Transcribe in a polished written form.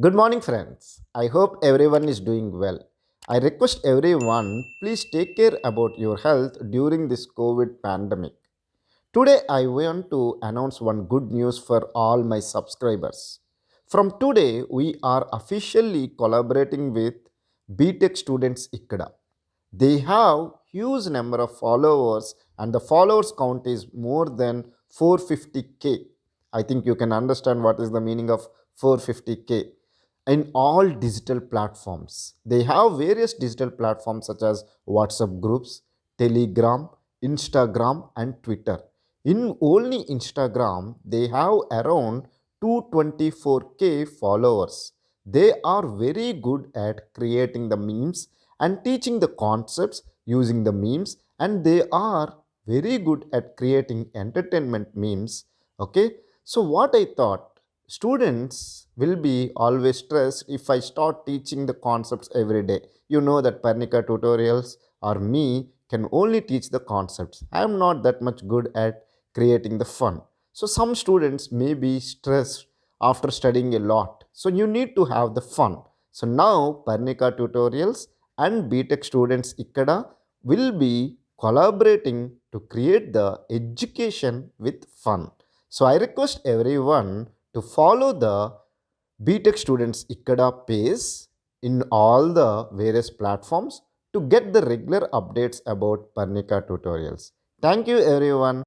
Good morning, friends. I hope everyone is doing well. I request everyone please take care about your health during this COVID pandemic. Today, I want to announce one good news for all my subscribers. From today, we are officially collaborating with Btech students Ikkada. They have huge number of followers and the followers count is more than 450k. I think you can understand what is the meaning of 450k in all digital platforms. They have various digital platforms such as WhatsApp groups, Telegram, Instagram, and Twitter. In only Instagram, they have around 224k followers. They are very good at creating the memes and teaching the concepts using the memes, and they are very good at creating entertainment memes. Okay, so what I thought, students will be always stressed if I start teaching the concepts every day. You know that Parnika tutorials or me can only teach the concepts. I am not that much good at creating the fun. So some students may be stressed after studying a lot. So you need to have the fun. So now Parnika tutorials and Btech students Ikkada will be collaborating to create the education with fun. So I request everyone to follow the Btech students Ikkada page in all the various platforms to get the regular updates about Parnika tutorials. Thank you everyone.